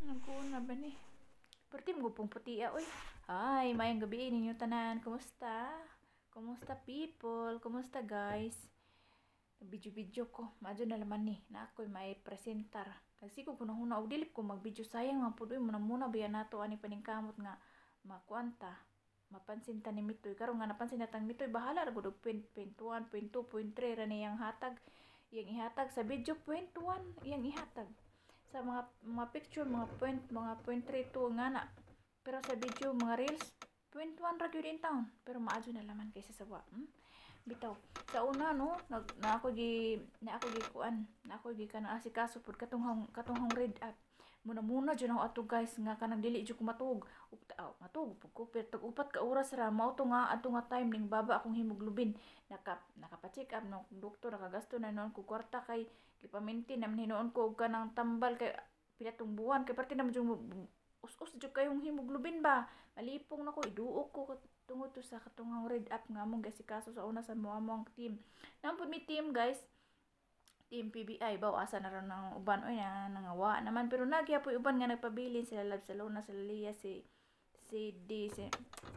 Nagkuha ba ni? Perti mo pong puti oy. Hi, mayang gabi ninyo tanan. Kumusta? Kumusta people? Kumusta guys? Video-video ko. Madyo na laman ni. Na ako'y may presentar. Kasi ko kunahuna og dilip ko mag-video sayang mga pudoy mo na muna biya nato ani paningkamot nga makuanta. Mapansin ta ni Mitoy. Karon nga napansin natang Mitoy bahala ra gud og point 1, point 2, point 3 ra niyang hatag. Iyang ihatag sa video point 1 iyang ihatag sa mga picture mga point 3 to nga na pero sa video mga reels point 1 ra gyud in town pero maadyo na laman kaysa sa bitaw sa una no na ako gi kuan na ako gi kana asikaso pud katunghang read up muna jud ako ato guys nga kanang dili jud ko matug matug pud ko pero tag upat ka oras ra mao to nga ato nga time ning baba akong himuglobin nakapa-check up no doktor nakagasto na noon ko kwarta kay gipaminti naman hinoon ko og kanang tambal kay pila tong buwan kay parte naman jud us jud kayong hemoglobin ba malipong nako iduok ko tungod to sa katunghang read up nga among gasikaso sa una sa moamong team nampud mi team guys team PBI ba asa na ron ng uban oy na nangawa naman pero nagyapoy uban nga nagpabilin sila Lab Salona sila Lia si D si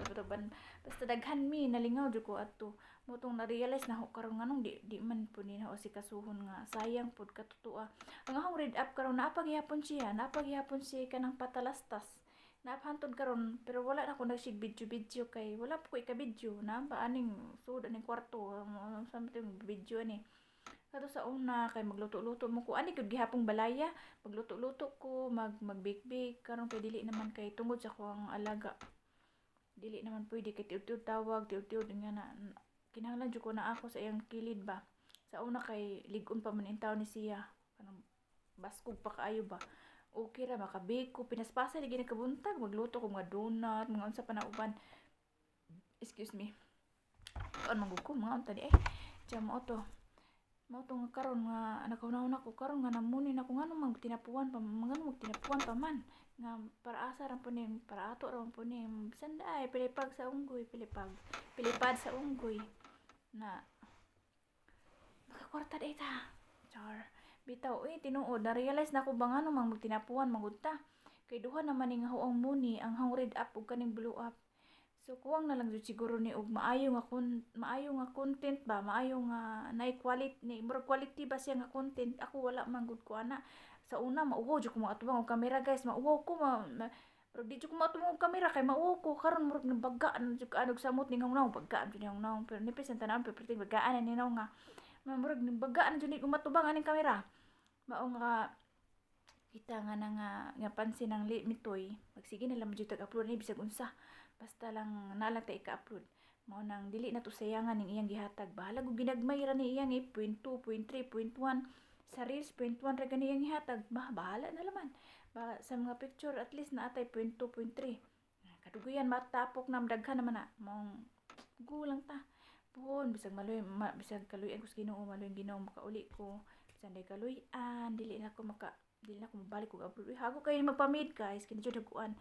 Patuban basta daghan mi nalingaw jud ko adto mo tong na-realize na ako karon nganong di man pud ni na si kasuhon nga sayang pud katutoa ang akong read up karon napagyapon siya napagyapon si kanang patalastas napahantod karon pero wala na ko nagsig video kay wala po ko ika-video na ba aning sud aning kwarto something video ni kato sa una kay magluto-luto mo ko ani gud gihapong balaya magluto-luto ko magbake karon kay dili naman kay tungod sa kuang alaga dili naman pwede kay tiud-tiud tawag tiud-tiud nga na kinahanglan jud ko na ako sa iyang kilid ba sa una kay lig-on pa man in taon ni siya kanang baskog pa kaayo ba okay ra makabake ko pinaspasa lagi nakabuntag magluto ko mga donut mga unsa pa na uban excuse me kaon magud ko mga unta di ay mo to mao to nga karon nga nakauna-una ko karon nga namuni na ko ngano magtinapuan pa man nga para asa ra po ni para ato ra po ni bisan ay pilipag sa unggoy pilipad sa unggoy na nakakwarta data char bitaw tinuod na realize na ko ba ngano magtinapuan magud ta kay duha naman ni nga huang muni ang hang read up ug kaning blow up so kuwang na lang jud siguro ni og maayo nga content ba maayo nga nay quality ni murag quality ba siya nga content ako wala man gud ko ana sa una mauwaw jud ko atubang og camera guys mauwaw ko pero di jud ko matubang og camera kay mauwaw ko karon murag nabagaan jud ka anog samot ning hangnaw bagaan jud ning hangnaw pero nipis ang tanan pero bagaan ni naw nga murag nabagaan jud ni ko matubang aning camera mao nga kita nga nga pansin ang Mitoy magsige na lang jud tag-upload ni bisag unsa basta lang nalang ta ika-upload mao nang dili na to sayangan ning iyang gihatag bahala kung ginagmay ra ni iyang point 2 point 3 point 1 sa reels point 1 ra gani iyang ihatag bahala na laman sa mga picture at least naatay point 2 point 3 kadugoyan matapok na daghan naman na mong gulang ta puhon bisag maloy bisag kaluyan ko sa Ginoo maloy Ginoo makauli ko bisan day kaluyan dili na ko mabalik og upload hago kay magpamid guys kini jud kuan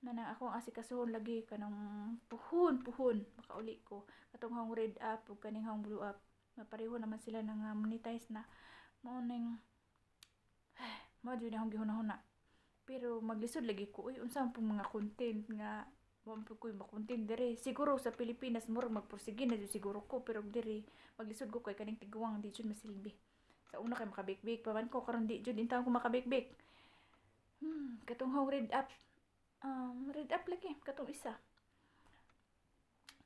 na akong asikasuhon lagi kanang puhon makauli ko katong hang read up ug kaning hang blow up mapareho naman sila nang monetize na mao ning mao jud akong gihuna-huna pero maglisod lagi ko unsa man pong mga content nga mo ko ma-content dire siguro sa Pilipinas murag magpursige na jud siguro ko pero dire maglisod ko kay kaning tiguang di jud masilbi sa una kay makabake pa man ko karon di jud intawon ko makabake katong hang read up lagi katong isa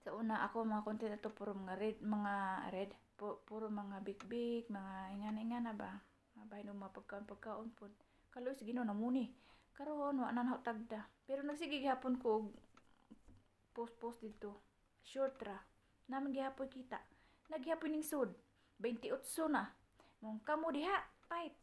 sa una ako mga content ato puro mga red puro mga big mga ingana ba bahin mga pagkaon pud kaloy sa Ginoo namuni karon wa na tagda pero nagsige gihapon ko post dito short ra naman gihapon kita nagyapon ning sud 28 na mong kamo diha fight